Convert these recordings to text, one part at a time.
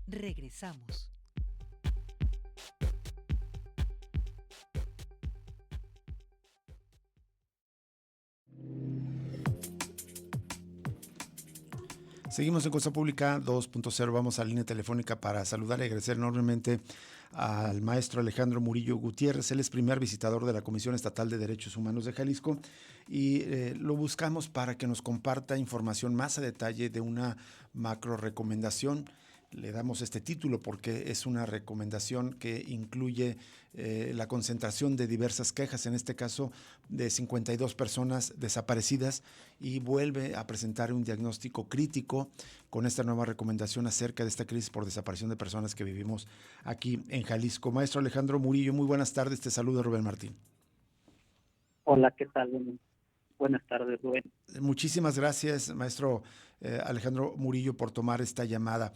Regresamos. Seguimos en Cosa Pública 2.0. Vamos a la línea telefónica para saludar y agradecer enormemente al maestro Alejandro Murillo Gutiérrez. Él es primer visitador de la Comisión Estatal de Derechos Humanos de Jalisco y lo buscamos para que nos comparta información más a detalle de una macro recomendación. Le damos este título porque es una recomendación que incluye la concentración de diversas quejas, en este caso de 52 personas desaparecidas, y vuelve a presentar un diagnóstico crítico con esta nueva recomendación acerca de esta crisis por desaparición de personas que vivimos aquí en Jalisco. Maestro Alejandro Murillo, muy buenas tardes, te saluda Rubén Martín. Hola, ¿qué tal? Buenas tardes, Rubén. Muchísimas gracias, maestro Alejandro Murillo, por tomar esta llamada.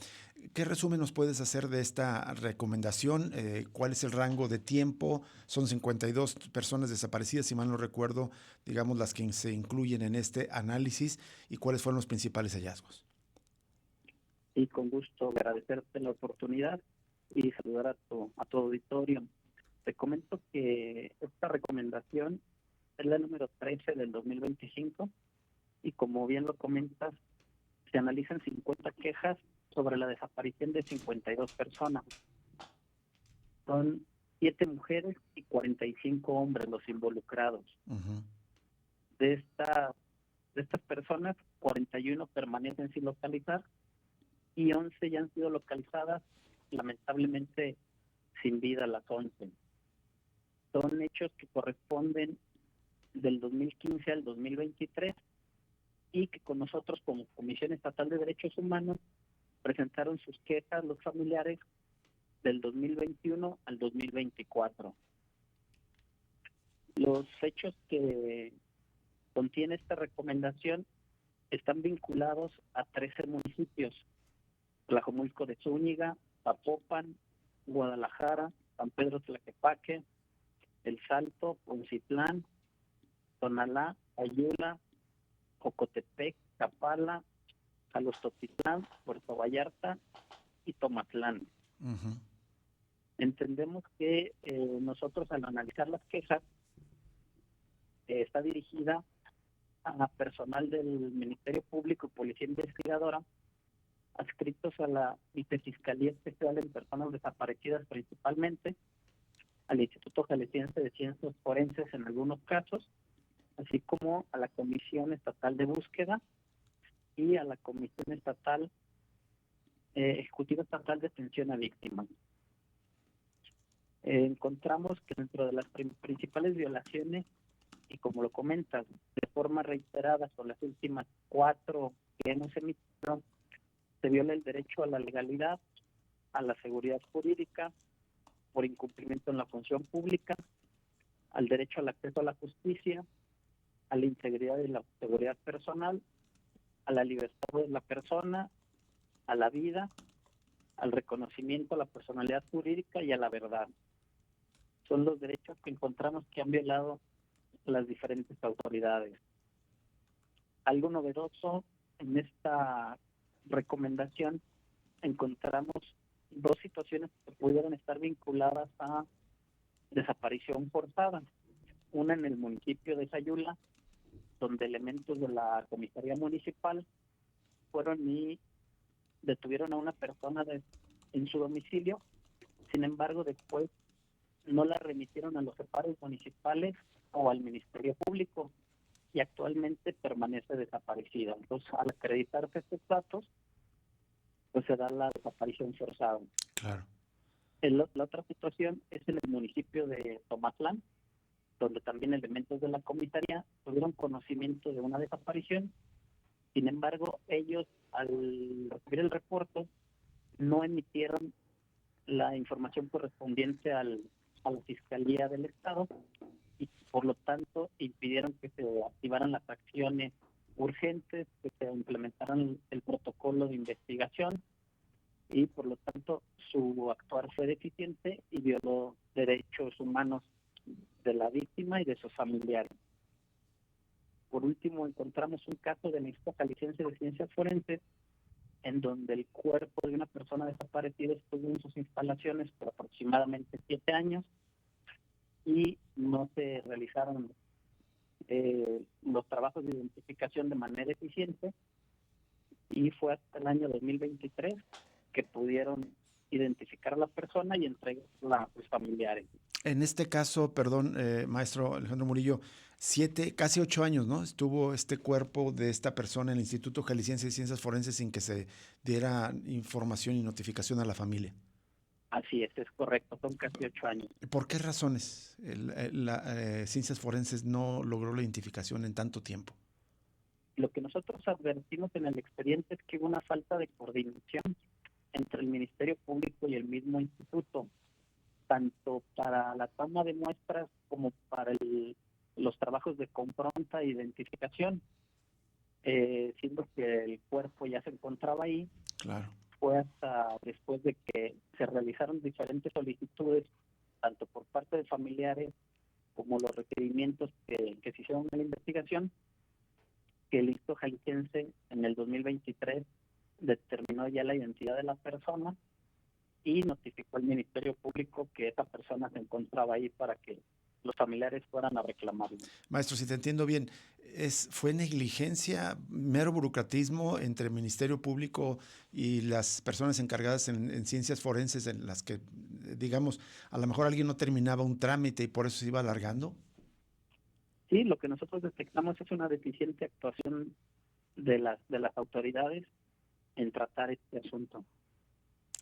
¿Qué resumen nos puedes hacer de esta recomendación? ¿Cuál es el rango de tiempo? Son 52 personas desaparecidas, si mal no recuerdo, digamos, las que se incluyen en este análisis, y cuáles fueron los principales hallazgos. Y con gusto agradecerte la oportunidad y saludar a tu auditorio. Te comento que esta recomendación es la número 13 del 2025 y, como bien lo comentas, se analizan 50 quejas sobre la desaparición de 52 personas. Son 7 mujeres y 45 hombres los involucrados. Uh-huh. De estas personas, 41 permanecen sin localizar y 11 ya han sido localizadas, lamentablemente sin vida las 11. Son hechos que corresponden del 2015 al 2023 y que con nosotros como Comisión Estatal de Derechos Humanos presentaron sus quejas los familiares del 2021 al 2024. Los hechos que contiene esta recomendación están vinculados a 13 municipios: Tlajomulco de Zúñiga, Zapopan, Guadalajara, San Pedro Tlaquepaque, El Salto, Poncitlán, Tonalá, Ayula, Jocotepec, Chapala, Jalostotitlán, Puerto Vallarta y Tomatlán. Uh-huh. Entendemos que nosotros, al analizar las quejas, está dirigida a personal del Ministerio Público y Policía Investigadora, adscritos a la Vicefiscalía Especial en Personas Desaparecidas principalmente, al Instituto Jalisciense de Ciencias Forenses en algunos casos, así como a la Comisión Estatal de Búsqueda y a la Comisión Estatal Ejecutiva Estatal de Atención a Víctimas. Encontramos que dentro de las principales violaciones, y como lo comentas, de forma reiterada son las últimas 4 que hemos emitido, se viola el derecho a la legalidad, a la seguridad jurídica, por incumplimiento en la función pública, al derecho al acceso a la justicia, a la integridad y la seguridad personal, a la libertad de la persona, a la vida, al reconocimiento a la personalidad jurídica y a la verdad. Son los derechos que encontramos que han violado las diferentes autoridades. Algo novedoso en esta recomendación, encontramos 2 situaciones que pudieran estar vinculadas a desaparición forzada. Una en el municipio de Sayula, donde elementos de la comisaría municipal fueron y detuvieron a una persona en su domicilio. Sin embargo, después no la remitieron a los separos municipales o al Ministerio Público y actualmente permanece desaparecida. Entonces, al acreditarse estos datos, pues se da la desaparición forzada. Claro. La otra situación es en el municipio de Tomatlán, donde también elementos de la comisaría tuvieron conocimiento de una desaparición. Sin embargo, ellos, al recibir el reporte, no emitieron la información correspondiente a la Fiscalía del Estado y, por lo tanto, impidieron que se activaran las acciones urgentes, que se implementaran el protocolo de investigación y, por lo tanto, su actuar fue deficiente y violó derechos humanos de la víctima y de sus familiares. Por último, encontramos un caso del Instituto Jalisciense de Ciencias Forenses en donde el cuerpo de una persona desaparecida estuvo en sus instalaciones por aproximadamente 7 años y no se realizaron los trabajos de identificación de manera eficiente, y fue hasta el año 2023 que pudieron identificar a la persona y entregarla a sus familiares. En este caso, perdón, maestro Alejandro Murillo, casi 8 años, ¿no? Estuvo este cuerpo de esta persona en el Instituto Jalisciense de Ciencias Forenses sin que se diera información y notificación a la familia. Así es correcto, son casi 8 años. ¿Por qué razones Ciencias Forenses no logró la identificación en tanto tiempo? Lo que nosotros advertimos en el expediente es que hubo una falta de coordinación entre el Ministerio Público y el mismo instituto, tanto para la toma de muestras como para los trabajos de compronta e identificación, siendo que el cuerpo ya se encontraba ahí. Claro. Fue hasta después de que se realizaron diferentes solicitudes, tanto por parte de familiares como los requerimientos que se hicieron en la investigación, que el Instituto Jalisciense en el 2023 determinó ya la identidad de la persona y notificó al Ministerio Público que esa persona se encontraba ahí para que los familiares fueran a reclamarlo. Maestro, si te entiendo bien, ¿fue negligencia, mero burocratismo entre el Ministerio Público y las personas encargadas en ciencias forenses, en las que, digamos, a lo mejor alguien no terminaba un trámite y por eso se iba alargando? Sí, lo que nosotros detectamos es una deficiente actuación de las autoridades en tratar este asunto.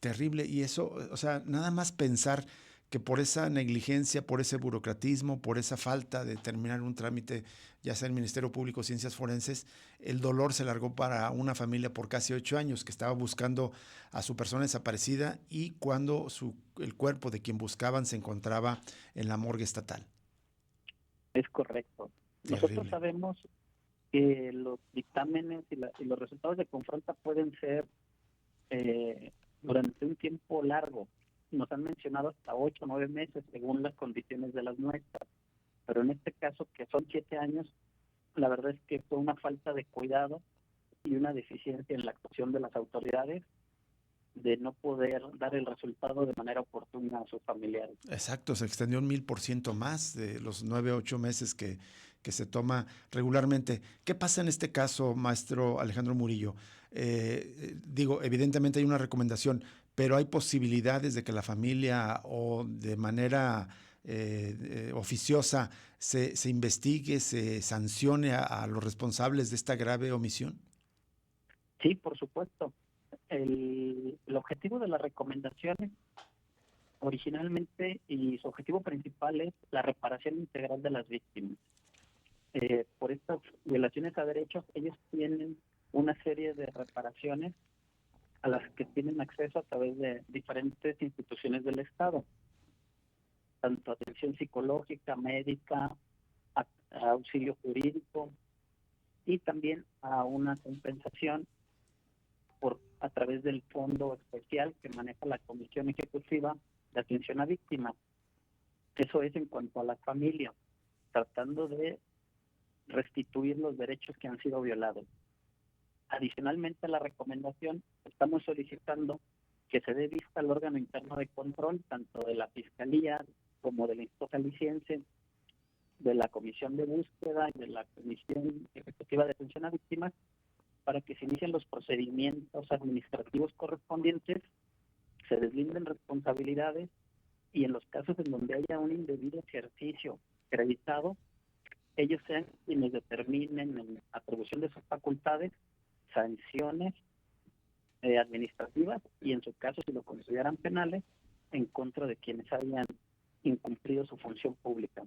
Terrible. Y eso, o sea, nada más pensar que por esa negligencia, por ese burocratismo, por esa falta de terminar un trámite, ya sea el Ministerio Público o Ciencias Forenses, el dolor se largó para una familia por casi 8 años que estaba buscando a su persona desaparecida y cuando el cuerpo de quien buscaban se encontraba en la morgue estatal. Es correcto. Terrible. Nosotros sabemos que los dictámenes y los resultados de confronta pueden ser durante un tiempo largo. Nos han mencionado hasta 8 o 9 meses según las condiciones de las muestras, pero en este caso, que son 7 años, la verdad es que fue una falta de cuidado y una deficiencia en la actuación de las autoridades de no poder dar el resultado de manera oportuna a sus familiares. Exacto, se extendió un 1000% más de los 9 o 8 meses que se toma regularmente. ¿Qué pasa en este caso, maestro Alejandro Murillo? Digo, evidentemente hay una recomendación, pero hay posibilidades de que la familia o de manera oficiosa se investigue, se sancione a los responsables de esta grave omisión. Sí, por supuesto. El objetivo de las recomendaciones originalmente y su objetivo principal es la reparación integral de las víctimas. Por estas violaciones a derechos, ellos tienen una serie de reparaciones a las que tienen acceso a través de diferentes instituciones del Estado, tanto atención psicológica, médica, auxilio jurídico y también a una compensación a través del fondo especial que maneja la Comisión Ejecutiva de Atención a Víctimas. Eso es en cuanto a la familia, tratando de restituir los derechos que han sido violados. Adicionalmente a la recomendación, estamos solicitando que se dé vista al órgano interno de control, tanto de la Fiscalía como del Instituto Jalisciense, de la Comisión de Búsqueda y de la Comisión Ejecutiva de Atención a Víctimas, para que se inicien los procedimientos administrativos correspondientes, se deslinden responsabilidades y en los casos en donde haya un indebido ejercicio acreditado, ellos sean quienes determinen en atribución de sus facultades sanciones administrativas y en su caso, si lo consideran penales, en contra de quienes hayan incumplido su función pública.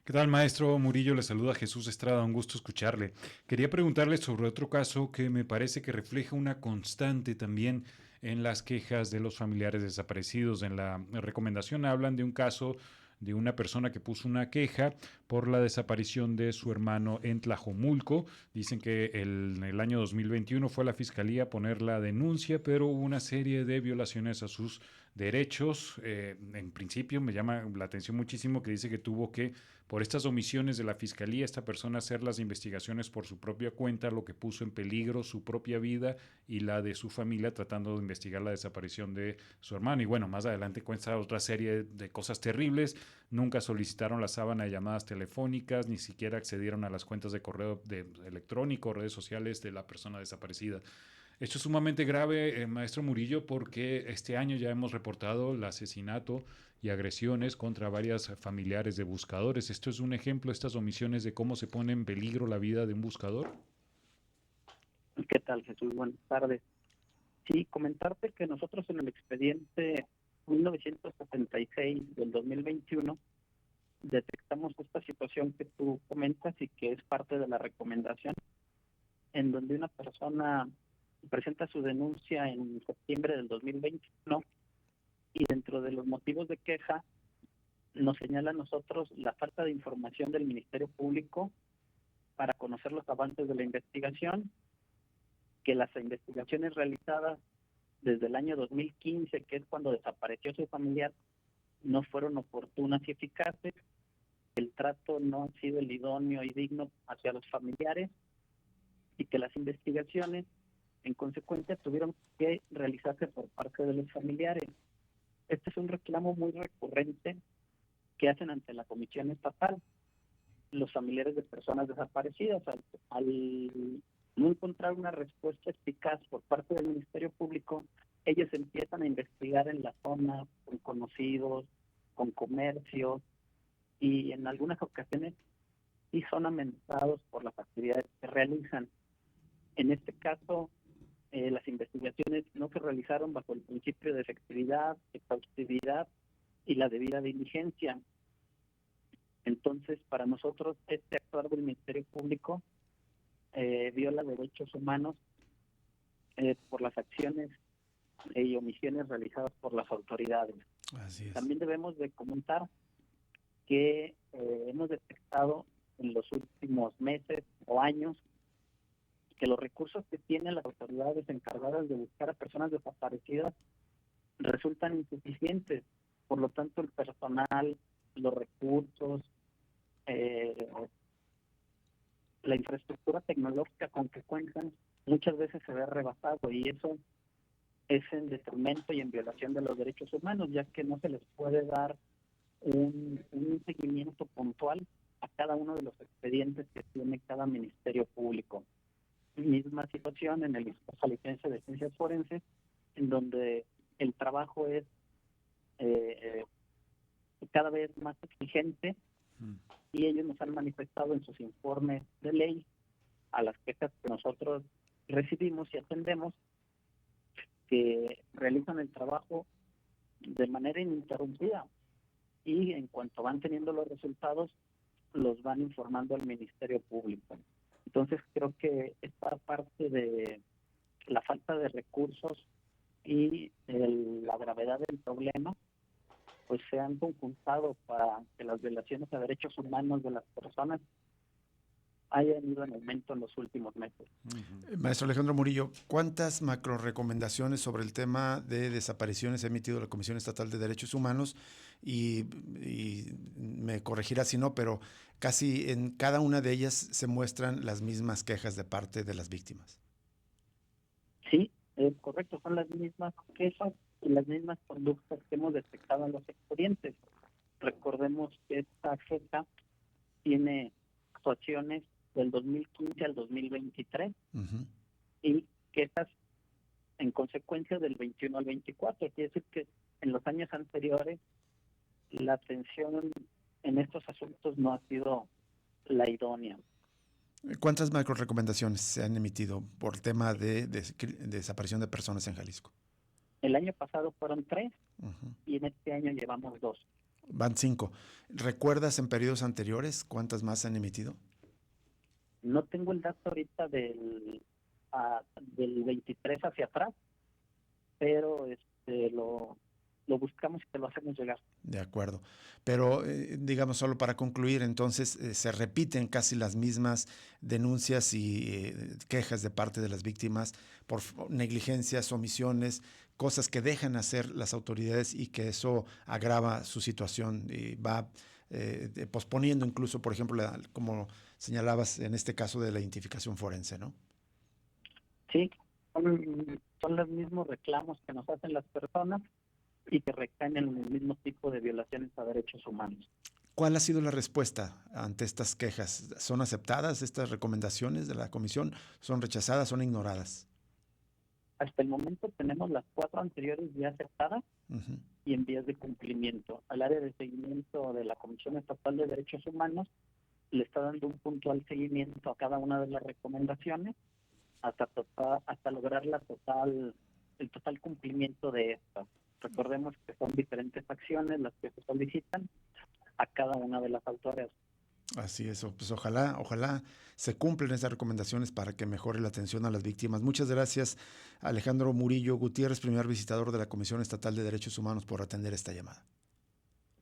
¿Qué tal, maestro Murillo? Le saluda Jesús Estrada, un gusto escucharle. Quería preguntarle sobre otro caso que me parece que refleja una constante también en las quejas de los familiares desaparecidos. En la recomendación hablan de un caso de una persona que puso una queja por la desaparición de su hermano en Tlajomulco. Dicen que en el año 2021 fue a la fiscalía a poner la denuncia, pero hubo una serie de violaciones a sus derechos. En principio me llama la atención muchísimo que dice que tuvo que, por estas omisiones de la fiscalía, esta persona hacer las investigaciones por su propia cuenta, lo que puso en peligro su propia vida y la de su familia tratando de investigar la desaparición de su hermano. Y bueno, más adelante cuenta otra serie de cosas terribles. Nunca solicitaron la sábana de llamadas telefónicas, ni siquiera accedieron a las cuentas de correo electrónico, redes sociales de la persona desaparecida. Esto es sumamente grave, maestro Murillo, porque este año ya hemos reportado el asesinato y agresiones contra varias familiares de buscadores. ¿Esto es un ejemplo, estas omisiones, de cómo se pone en peligro la vida de un buscador? ¿Qué tal, Jesús? Buenas tardes. Sí, comentarte que nosotros en el expediente 1976 del 2021 detectamos esta situación que tú comentas y que es parte de la recomendación, en donde una persona presenta su denuncia en septiembre del 2021 y dentro de los motivos de queja nos señala a nosotros la falta de información del Ministerio Público para conocer los avances de la investigación, que las investigaciones realizadas desde el año 2015, que es cuando desapareció su familiar, no fueron oportunas y eficaces, el trato no ha sido el idóneo y digno hacia los familiares y que las investigaciones, en consecuencia, tuvieron que realizarse por parte de los familiares. Este es un reclamo muy recurrente que hacen ante la Comisión Estatal los familiares de personas desaparecidas. Al no encontrar una respuesta eficaz por parte del Ministerio Público, ellos empiezan a investigar en la zona con conocidos, con comercios, y en algunas ocasiones sí son amenazados por las actividades que realizan. En este caso, las investigaciones no se realizaron bajo el principio de efectividad, exhaustividad y la debida diligencia. Entonces, para nosotros, este actuar del Ministerio Público viola derechos humanos por las acciones y omisiones realizadas por las autoridades. Así es. También debemos de comentar que hemos detectado en los últimos meses o años que los recursos que tienen las autoridades encargadas de buscar a personas desaparecidas resultan insuficientes. Por lo tanto, el personal, los recursos, la infraestructura tecnológica con que cuentan muchas veces se ve rebasado, y eso es en detrimento y en violación de los derechos humanos, ya que no se les puede dar un seguimiento puntual a cada uno de los expedientes que tiene cada ministerio público. Misma situación en el Instituto Jalisciense de Ciencias Forenses, en donde el trabajo es cada vez más exigente, y ellos nos han manifestado en sus informes de ley a las quejas que nosotros recibimos y atendemos, que realizan el trabajo de manera ininterrumpida, y en cuanto van teniendo los resultados los van informando al Ministerio Público. Entonces creo que esta parte de la falta de recursos y la gravedad del problema pues se han conjuntado para que las violaciones a derechos humanos de las personas hayan ido en aumento en los últimos meses. Maestro Alejandro Murillo, ¿cuántas macro recomendaciones sobre el tema de desapariciones ha emitido la Comisión Estatal de Derechos Humanos? Y me corregirá si no, pero casi en cada una de ellas se muestran las mismas quejas de parte de las víctimas. Sí, es correcto, son las mismas quejas y las mismas conductas que hemos detectado en los expedientes. Recordemos que esta queja tiene actuaciones del 2015 al 2023 y quejas en consecuencia del 21 al 24. Quiere decir que en los años anteriores la atención en estos asuntos no ha sido la idónea. ¿Cuántas macro recomendaciones se han emitido por tema de desaparición de personas en Jalisco? El año pasado fueron 3 y en este año llevamos 2. Van 5. ¿Recuerdas en periodos anteriores cuántas más se han emitido? No tengo el dato ahorita del 23 hacia atrás, pero lo lo buscamos y te lo hacemos llegar. De acuerdo. Pero, digamos, solo para concluir, entonces, se repiten casi las mismas denuncias y quejas de parte de las víctimas por negligencias, omisiones, cosas que dejan hacer las autoridades y que eso agrava su situación y va posponiendo incluso, por ejemplo, como señalabas en este caso de la identificación forense, ¿no? Sí, son los mismos reclamos que nos hacen las personas y que recaen en el mismo tipo de violaciones a derechos humanos. ¿Cuál ha sido la respuesta ante estas quejas? ¿Son aceptadas estas recomendaciones de la comisión? ¿Son rechazadas? ¿Son ignoradas? Hasta el momento tenemos las 4 anteriores ya aceptadas Uh-huh. y en vías de cumplimiento. Al área de seguimiento de la Comisión Estatal de Derechos Humanos le está dando un puntual seguimiento a cada una de las recomendaciones hasta lograr el total cumplimiento de estas. Recordemos que son diferentes acciones las que se solicitan a cada una de las autoridades. Así es, pues ojalá se cumplen esas recomendaciones para que mejore la atención a las víctimas. Muchas gracias, Alejandro Murillo Gutiérrez, primer visitador de la Comisión Estatal de Derechos Humanos, por atender esta llamada.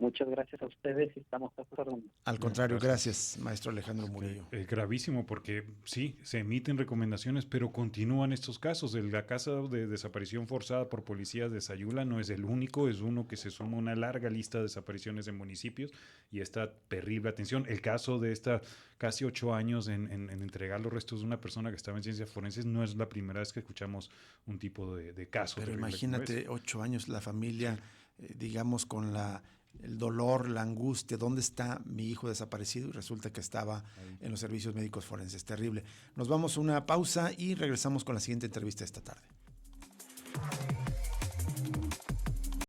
Muchas gracias a ustedes y estamos a su orden. Al contrario, gracias, maestro Alejandro Murillo. Gravísimo, porque sí, se emiten recomendaciones, pero continúan estos casos. La caso de desaparición forzada por policías de Sayula no es el único, es uno que se suma a una larga lista de desapariciones en municipios y esta terrible atención. El caso de esta casi 8 años en entregar los restos de una persona que estaba en ciencias forenses no es la primera vez que escuchamos un tipo de caso. Pero imagínate, 8 años, la familia, digamos, con el dolor, la angustia, ¿dónde está mi hijo desaparecido? Y resulta que estaba en los servicios médicos forenses. Terrible. Nos vamos a una pausa y regresamos con la siguiente entrevista esta tarde.